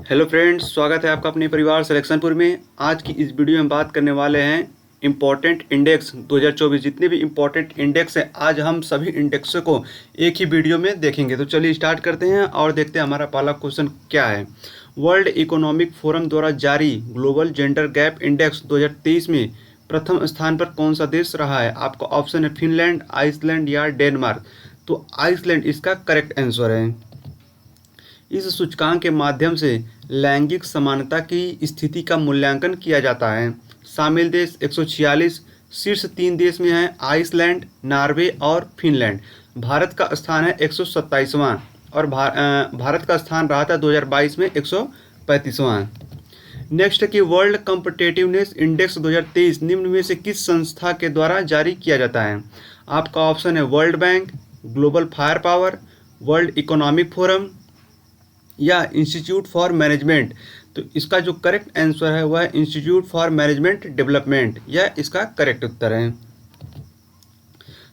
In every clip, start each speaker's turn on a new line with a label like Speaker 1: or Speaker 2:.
Speaker 1: Hello friends, स्वागत है आपका अपने परिवार सिलेक्शनपुर में। आज की इस वीडियो में बात करने वाले हैं इम्पोर्टेंट इंडेक्स 2024। जितने भी इम्पोर्टेंट इंडेक्स हैं, आज हम सभी इंडेक्स को एक ही वीडियो में देखेंगे। तो चलिए स्टार्ट करते हैं और देखते हैं हमारा पहला क्वेश्चन क्या है। वर्ल्ड इकोनॉमिक फोरम द्वारा जारी ग्लोबल जेंडर गैप इंडेक्स 2023 में प्रथम स्थान पर कौन सा देश रहा है? आपका ऑप्शन है फिनलैंड, आइसलैंड या डेनमार्क। तो आइसलैंड इसका करेक्ट आंसर है। इस सूचकांक के माध्यम से लैंगिक समानता की स्थिति का मूल्यांकन किया जाता है। शामिल देश 146, शीर्ष 3 देश में हैं आइसलैंड, नॉर्वे और फिनलैंड। भारत का स्थान है 127वां और भारत का स्थान रहा था 2022 में 135वां। नेक्स्ट है कि वर्ल्ड कॉम्पिटिटिवनेस इंडेक्स 2023 निम्न में से किस संस्था के द्वारा जारी किया जाता है? आपका ऑप्शन है world bank, global fire power, world economic forum या इंस्टीट्यूट फॉर मैनेजमेंट। तो इसका जो करेक्ट आंसर है वह है इंस्टीट्यूट फॉर मैनेजमेंट डेवलपमेंट, यह इसका करेक्ट उत्तर है।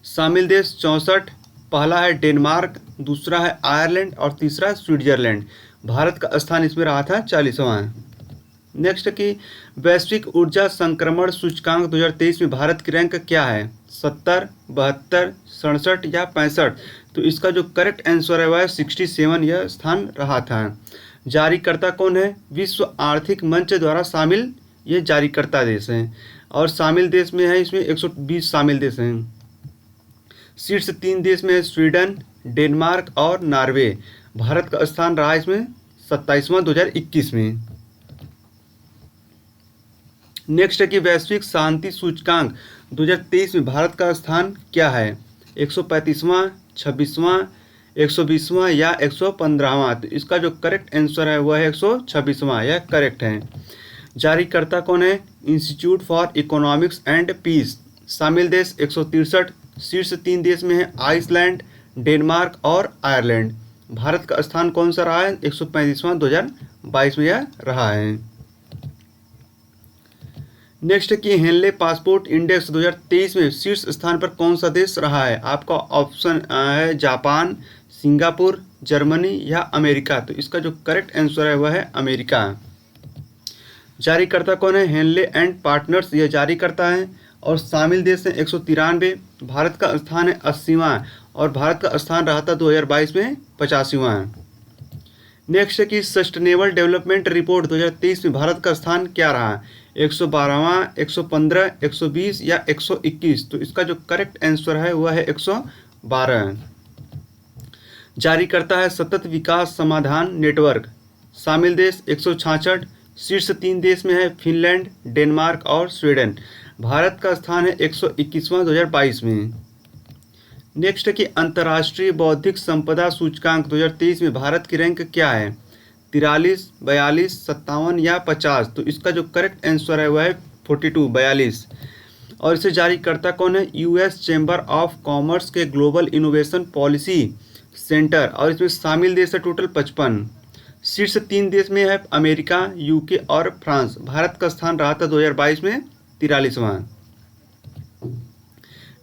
Speaker 1: शामिल देश 64, पहला है डेनमार्क, दूसरा है आयरलैंड और तीसरा स्विट्जरलैंड। भारत का स्थान इसमें रहा था 40वां। नेक्स्ट कि वैश्विक ऊर्जा संक्रमण सूचकांक 2023 में भारत की रैंक क्या है? 70, 72, 67 या 65। तो इसका जो करेक्ट आंसर है वह 67 यह स्थान रहा था। जारीकर्ता कौन है? विश्व आर्थिक मंच द्वारा शामिल ये जारीकर्ता देश हैं और शामिल देश में है इसमें 120 शामिल देश हैं। शीर्ष 3 देश में है स्वीडन, डेनमार्क और नॉर्वे। भारत का स्थान रहा इसमें 27वां 2021 में। नेक्स्ट है कि वैश्विक शांति सूचकांक 2023 में भारत का स्थान क्या है? 135वां, 26वां, 120वां या 115वां। तो इसका जो करेक्ट आंसर है वह है 126वां, यह करेक्ट है। जारीकर्ता कौन है? Institute for Economics and Peace. शामिल देश 163, शीर्ष 3 देश में है आइसलैंड, डेनमार्क और आयरलैंड। भारत का स्थान कौन सा रहा है? 135वां 2022 में यह रहा है। नेक्स्ट कि हेनले पासपोर्ट इंडेक्स 2023 में शीर्ष स्थान पर कौन सा देश रहा है? आपका ऑप्शन है जापान, सिंगापुर, जर्मनी या अमेरिका। तो इसका जो करेक्ट आंसर है वह है अमेरिका। जारीकर्ता कौन है? हेनले एंड पार्टनर्स यह जारी करता है और शामिल देश हैं 193। भारत का स्थान है 80वां और भारत का स्थान रहा था 2022 में 85वां। नेक्स्ट है कि सस्टेनेबल डेवलपमेंट रिपोर्ट 2023 में भारत का स्थान क्या रहा? 112वां, 115, 120 या 121। तो इसका जो करेक्ट आंसर है वह है 112। जारी करता है सतत विकास समाधान नेटवर्क। शामिल देश 166, शीर्ष 3 देश में है फिनलैंड, डेनमार्क और स्वीडन। भारत का स्थान है 121वां 2022 में। नेक्स्ट है कि अंतर्राष्ट्रीय बौद्धिक संपदा सूचकांक 2023 में भारत की रैंक क्या है? 43, 42, 57 या 50। तो इसका जो करेक्ट आंसर है वह है 42। और इसे जारी करता कौन है? यूएस चैम्बर ऑफ कॉमर्स के ग्लोबल इनोवेशन पॉलिसी सेंटर और इसमें शामिल देश है टोटल 55। शीर्ष 3 देश में है अमेरिका, यूके और फ्रांस। भारत का स्थान रहा था 2022 में 43वां।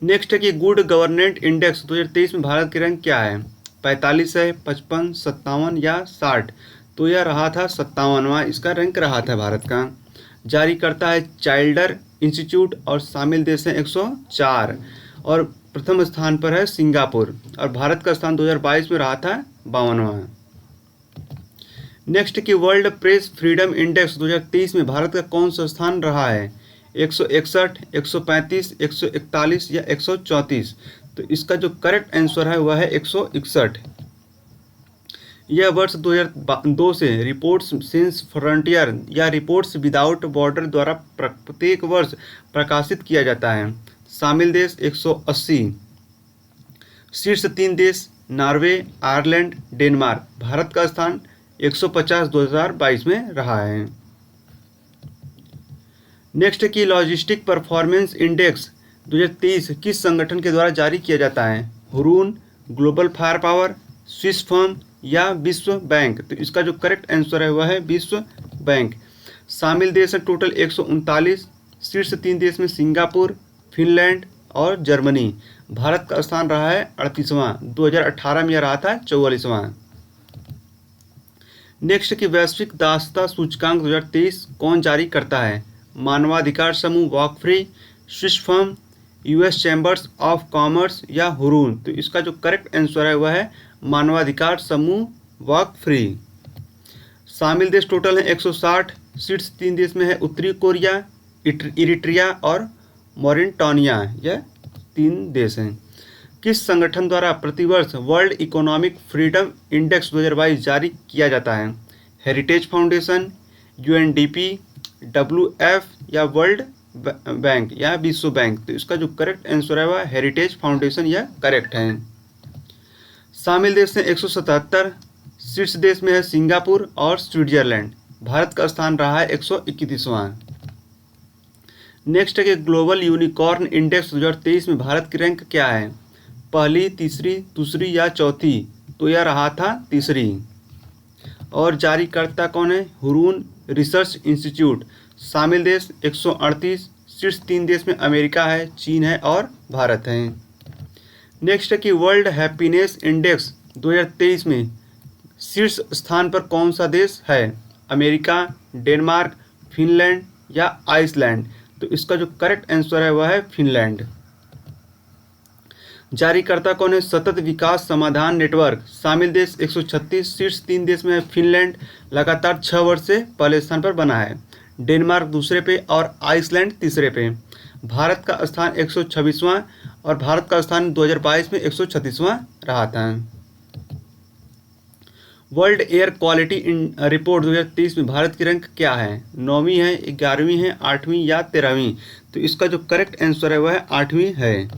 Speaker 1: नेक्स्ट है कि गुड गवर्नेंट इंडेक्स 2023 में भारत की रैंक क्या है? 45 है, 55, 57 या 60। तो यह रहा था 57वां इसका रैंक रहा था भारत का। जारी करता है चाइल्डर इंस्टीट्यूट और शामिल देश हैं 104 और प्रथम स्थान पर है सिंगापुर और भारत का स्थान 2022 में रहा था 52वां। नेक्स्ट कि वर्ल्ड प्रेस फ्रीडम इंडेक्स 2023 में भारत का कौन सा स्थान रहा है? 161, 135, 141 या 134। तो इसका जो करेक्ट आंसर है वह है 161। यह वर्ष 2002 से रिपोर्ट्स सिंस फ्रंटियर या रिपोर्ट्स विदाउट बॉर्डर द्वारा प्रत्येक वर्ष प्रकाशित किया जाता है। शामिल देश 180, शीर्ष 3 देश नॉर्वे, आयरलैंड, डेनमार्क। भारत का स्थान 150 2022 में रहा है। नेक्स्ट की लॉजिस्टिक परफॉर्मेंस इंडेक्स 2023 किस संगठन के द्वारा जारी किया जाता है? Hurun, global fire power, Swiss firm या विश्व बैंक। तो इसका जो करेक्ट आंसर है वह है विश्व बैंक। शामिल देश है टोटल 139, शीर्ष 3 देश में सिंगापुर, फिनलैंड और जर्मनी। भारत का स्थान रहा है 38वां, 2018 में यह रहा था 44वां। नेक्स्ट की वैश्विक दासता सूचकांक 2023 कौन जारी करता है? मानवाधिकार समूह walk free, Swiss firm, US chambers of commerce या हुरून? तो इसका जो करेक्ट आंसर है वह है मानवाधिकार समूह वॉक फ्री। शामिल देश टोटल है 160। शीर्ष 3 देश में है उत्तरी कोरिया, इरिट्रिया और मॉरिटानिया, यह 3 देश हैं। किस संगठन द्वारा प्रतिवर्ष वर्ल्ड इकोनॉमिक फ्रीडम इंडेक्स 2022 जारी किया जाता है? हेरिटेज फाउंडेशन, यूएनडीपी, डब्ल्यूएफ या वर्ल्ड बैंक या विश्व बैंक? तो इसका जो करेक्ट आंसर है वह हेरिटेज फाउंडेशन, यह करेक्ट है। शामिल देश हैं 177। शीर्ष देश में है सिंगापुर और स्विट्जरलैंड। भारत का स्थान रहा है 131वां। नेक्स्ट है कि ग्लोबल यूनिकॉर्न इंडेक्स 2023 में भारत की रैंक क्या है? पहली, तीसरी, दूसरी या चौथी? तो यह रहा था तीसरी। और जारीकर्ता कौन है? Hurun research institute. शामिल देश 138। शीर्ष 3 देश में अमेरिका है, चीन है और भारत है। नेक्स्ट है कि वर्ल्ड हैप्पीनेस इंडेक्स 2023 में शीर्ष स्थान पर कौन सा देश है? अमेरिका, डेनमार्क, फिनलैंड या आइसलैंड? तो इसका जो करेक्ट आंसर है वह है फिनलैंड। जारीकर्ता कौन है? सतत विकास समाधान नेटवर्क। शामिल देश 136। शीर्ष 3 देश में है फिनलैंड, लगातार 6 वर्ष से पहले स्थान पर बना है। डेनमार्क दूसरे पे और आइसलैंड तीसरे पे। भारत का स्थान 126वां और भारत का स्थान 2022 में 136वां रहा था। वर्ल्ड एयर क्वालिटी रिपोर्ट 2023 में भारत की रैंक क्या है? 9वीं है, 11वीं है, 8वीं या 13वीं? तो इसका जो करेक्ट आंसर है वह है 8वीं है।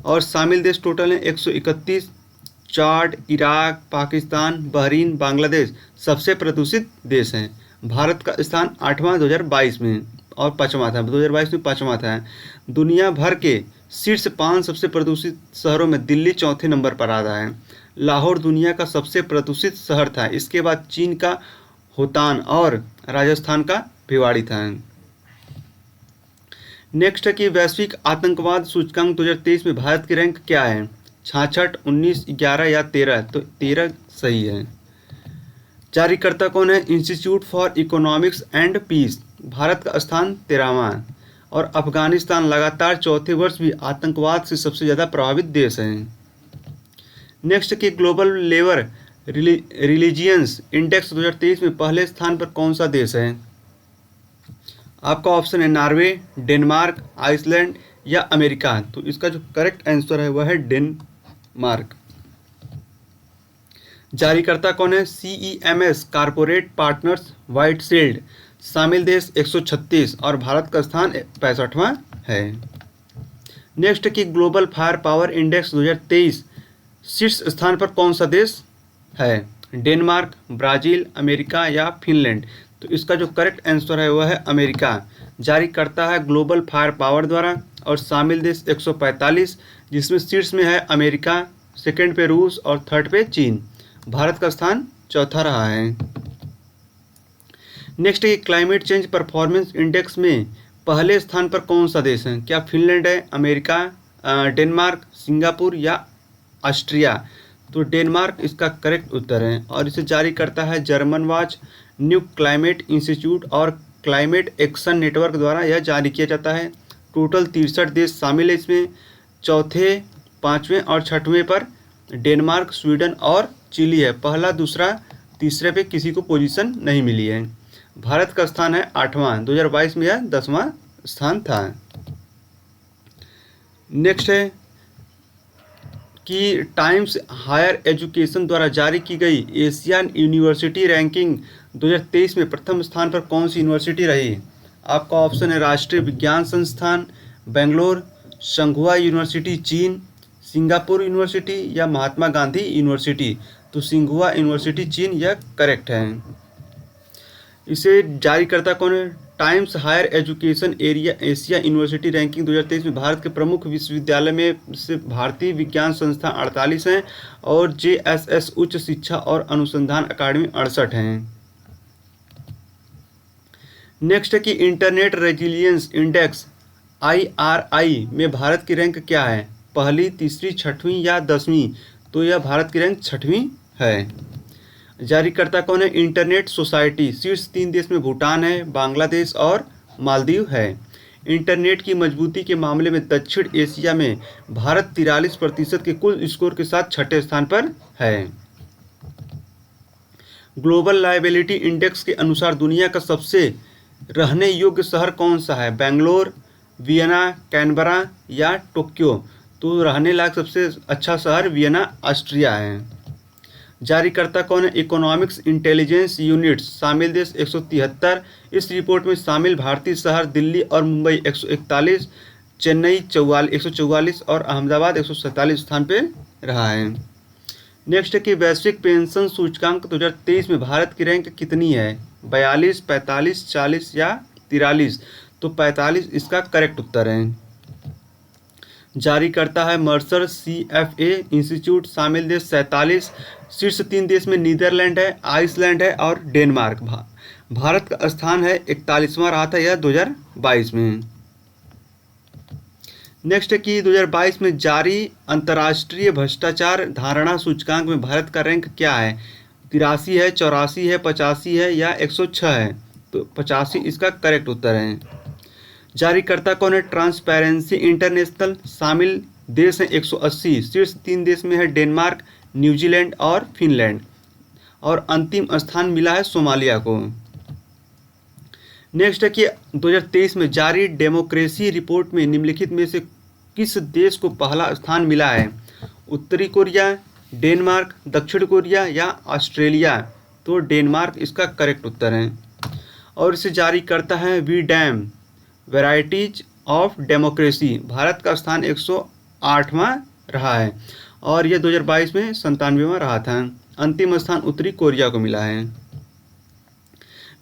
Speaker 1: और शामिल देश टोटल है 131। चाड, इराक, पाकिस्तान, बहरीन, बांग्लादेश सबसे प्रदूषित देश हैं। भारत का स्थान 8वां 2022 में और 5वां था, 2022 में 5वां था। दुनिया भर के शीर्ष 5 सबसे प्रदूषित शहरों में दिल्ली चौथे नंबर पर आ रहा है। लाहौर दुनिया का सबसे प्रदूषित शहर था। इसके बाद चीन का होतान और राजस्थान का भिवाड़ी था। नेक्स्ट है कि वैश्विक आतंकवाद सूचकांक 2023 में भारत की रैंक क्या है? 66, 19, 11 या 13? तो 13 सही है। जारीकर्ता कौन है? Institute for Economics and Peace. भारत का स्थान 13वां। और अफगानिस्तान लगातार चौथे वर्ष भी आतंकवाद से सबसे ज़्यादा प्रभावित देश है। नेक्स्ट कि ग्लोबल लेबर रिलीजियंस इंडेक्स 2023 में पहले स्थान पर कौन सा देश है? आपका ऑप्शन है नॉर्वे, डेनमार्क, आइसलैंड या अमेरिका। तो इसका जो करेक्ट आंसर है वह है डेनमार्क। जारीकर्ता कौन है? CEMS corporate partners Whiteshield. शामिल देश 136 और भारत का स्थान 65वां है। नेक्स्ट कि ग्लोबल फायर पावर इंडेक्स 2023 शीर्ष स्थान पर कौन सा देश है? डेनमार्क, ब्राज़ील, अमेरिका या फिनलैंड? तो इसका जो करेक्ट आंसर है वह है अमेरिका। जारी करता है ग्लोबल फायर पावर द्वारा और शामिल देश 145, जिसमें शीर्ष में है अमेरिका, सेकंड पे रूस और थर्ड पे चीन। भारत का स्थान चौथा रहा है। नेक्स्ट है क्लाइमेट चेंज परफॉर्मेंस इंडेक्स में पहले स्थान पर कौन सा देश है? क्या फिनलैंड है, अमेरिका, डेनमार्क, सिंगापुर या ऑस्ट्रिया? तो डेनमार्क इसका करेक्ट उत्तर है। और इसे जारी करता है German watch, new climate institute और क्लाइमेट एक्शन नेटवर्क द्वारा यह जारी किया जाता है। टोटल 63 देश शामिल है इसमें। चौथे, 5वें और 6वें पर डेनमार्क, स्वीडन और चिली है। पहला, दूसरा, तीसरे पे किसी को पोजीशन नहीं मिली है। भारत का स्थान है 8वां। 2022 में यह 10वां स्थान था। नेक्स्ट है कि टाइम्स हायर एजुकेशन द्वारा जारी की गई एशियन यूनिवर्सिटी रैंकिंग 2023 में प्रथम स्थान पर कौन सी यूनिवर्सिटी रही? आपका ऑप्शन है राष्ट्रीय विज्ञान संस्थान, बेंगलोर, संघुआ यूनिवर्सिटी चीन, सिंगापुर यूनिवर्सिटी या महात्मा गांधी यूनिवर्सिटी। तो सिंघुआ यूनिवर्सिटी चीन यह करेक्ट है। इसे जारी करता कौन है? Times Higher Education Asia University Ranking 2023 में भारत के प्रमुख विश्वविद्यालय में से भारतीय विज्ञान संस्थान 48 हैं और JSS उच्च शिक्षा और अनुसंधान अकादमी 68 हैं। नेक्स्ट है कि इंटरनेट रेजिलियंस इंडेक्स IRI में भारत की रैंक क्या है? पहली, तीसरी, छठवीं या 10वीं? तो यह भारत की रैंक 6वीं है। जारीकर्ता कौन है? Internet society. शीर्ष 3 देश में भूटान है, बांग्लादेश और मालदीव है। इंटरनेट की मजबूती के मामले में दक्षिण एशिया में भारत 43% के कुल स्कोर के साथ छठे स्थान पर है। ग्लोबल लायबिलिटी इंडेक्स के अनुसार दुनिया का सबसे रहने योग्य शहर कौन सा है? बेंगलोर, वियना, कैनबरा या टोक्यो? तो रहने लायक सबसे अच्छा शहर वियना, ऑस्ट्रिया है। जारीकर्ता कौन है? Economics intelligence unit. शामिल देश 173। इस रिपोर्ट में शामिल भारतीय शहर दिल्ली और मुंबई 141, चेन्नई 144 और अहमदाबाद 147 स्थान पे रहा है। नेक्स्ट है कि वैश्विक पेंशन सूचकांक 2023 में भारत की रैंक कितनी है? 42, 45, 40 या 43? तो 45 इसका करेक्ट उत्तर है। जारी करता है मर्सर CFA इंस्टीट्यूट। शामिल देश 47। शीर्ष 3 देश में नीदरलैंड है, आइसलैंड है और डेनमार्क। भारत का स्थान है 41वां रहा था यह 2022 में। नेक्स्ट है कि 2022 में जारी अंतर्राष्ट्रीय भ्रष्टाचार धारणा सूचकांक में भारत का रैंक क्या है? 83 है, 84 है, 85 है या 106 है? तो 85 इसका करेक्ट उत्तर है। जारीकर्ता कौन है? Transparency international. शामिल देश हैं 180। शीर्ष 3 देश में है डेनमार्क, न्यूजीलैंड और फिनलैंड और अंतिम स्थान मिला है सोमालिया को। नेक्स्ट है कि 2023 में जारी डेमोक्रेसी रिपोर्ट में निम्नलिखित में से किस देश को पहला स्थान मिला है? उत्तरी कोरिया, डेनमार्क, दक्षिण कोरिया या ऑस्ट्रेलिया? तो डेनमार्क इसका करेक्ट उत्तर है। और इसे जारी करता है we-dam varieties of democracy. Bharat का स्थान 108वां रहा है और यह 2022 में 97वां रहा था। अंतिम स्थान उत्तरी कोरिया को मिला है।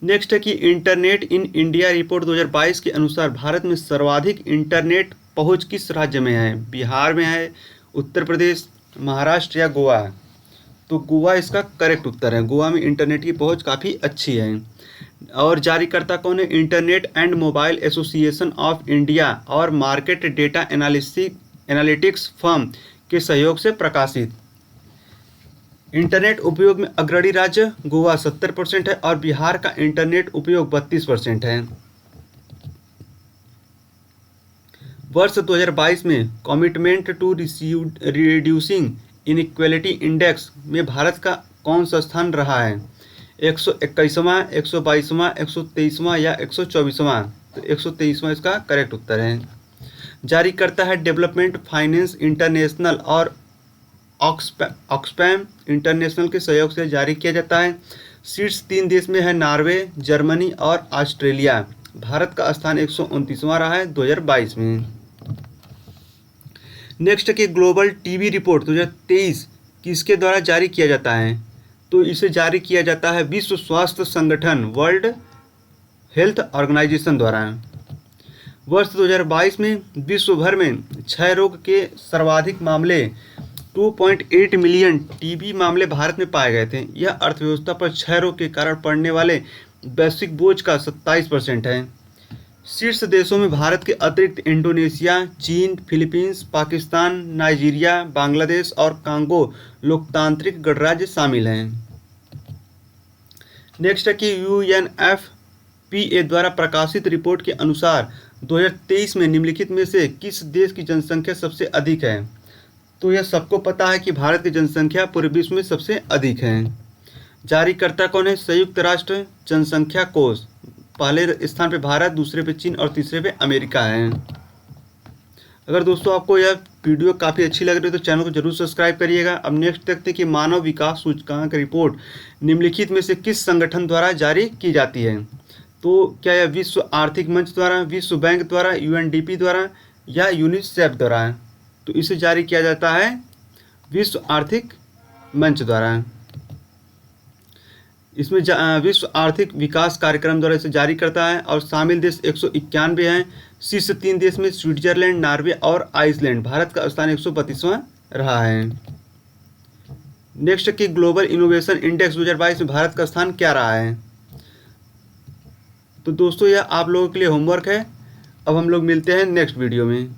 Speaker 1: नेक्स्ट है कि इंटरनेट इन इंडिया रिपोर्ट 2022 के अनुसार भारत में सर्वाधिक इंटरनेट पहुंच किस राज्य में है? बिहार में है, उत्तर प्रदेश, महाराष्ट्र या गोवा? तो गोवा इसका करेक्ट उत्तर है। गोवा में इंटरनेट की पहुंच काफ़ी अच्छी है। और जारीकर्ता कौन है? Internet and mobile association of India और मार्केट डेटा एनालिटिक्स फर्म के सहयोग से प्रकाशित। इंटरनेट उपयोग में अग्रणी राज्य गोवा 70% है और बिहार का इंटरनेट उपयोग 32% है। वर्ष 2022 में commitment to reducing inequality index में भारत का कौन सा स्थान रहा है? 121वां, 122वां, 123वां या 124वां? तो 123वां इसका करेक्ट उत्तर है। जारी करता है डेवलपमेंट फाइनेंस इंटरनेशनल और ऑक्सफैम इंटरनेशनल के सहयोग से जारी किया जाता है। शीर्ष 3 देश में है नॉर्वे, जर्मनी और ऑस्ट्रेलिया। भारत का स्थान 129वां रहा है 2022 में। नेक्स्ट के ग्लोबल टीबी रिपोर्ट 2023 किसके द्वारा जारी किया जाता है? तो इसे जारी किया जाता है विश्व स्वास्थ्य संगठन वर्ल्ड हेल्थ ऑर्गेनाइजेशन द्वारा। वर्ष 2022 में विश्व भर में क्षय रोग के सर्वाधिक मामले 2.8 मिलियन टीबी मामले भारत में पाए गए थे। यह अर्थव्यवस्था पर क्षय रोग के कारण पड़ने वाले वैश्विक बोझ का 27% है। शीर्ष देशों में भारत के अतिरिक्त इंडोनेशिया, चीन, फिलीपींस, पाकिस्तान, नाइजीरिया, बांग्लादेश और कांगो लोकतांत्रिक गणराज्य शामिल हैं। नेक्स्ट है कि UNFPA द्वारा प्रकाशित रिपोर्ट के अनुसार 2023 में निम्नलिखित में से किस देश की जनसंख्या सबसे अधिक है? तो यह सबको पता है कि भारत की जनसंख्या पूरे विश्व में सबसे अधिक है। जारीकर्ता कौन है? संयुक्त राष्ट्र जनसंख्या कोष। पहले स्थान पे भारत, दूसरे पे चीन और तीसरे पे अमेरिका है। अगर दोस्तों आपको यह वीडियो काफ़ी अच्छी लग रही है तो चैनल को जरूर सब्सक्राइब करिएगा। अब नेक्स्ट देखते हैं कि मानव विकास सूचकांक रिपोर्ट निम्नलिखित में से किस संगठन द्वारा जारी की जाती है? तो क्या यह विश्व आर्थिक मंच द्वारा, विश्व बैंक द्वारा, UNDP द्वारा या यूनिसेफ द्वारा? तो इसे जारी किया जाता है विश्व आर्थिक मंच द्वारा। इसमें विश्व आर्थिक विकास कार्यक्रम द्वारा इसे जारी करता है और शामिल देश 191 हैं। शीर्ष 3 देश में स्विट्जरलैंड, नॉर्वे और आइसलैंड। भारत का स्थान 132वां रहा है। नेक्स्ट की ग्लोबल इनोवेशन इंडेक्स 2022 में भारत का स्थान क्या रहा है? तो दोस्तों यह आप लोगों के लिए होमवर्क है। अब हम लोग मिलते हैं नेक्स्ट वीडियो में।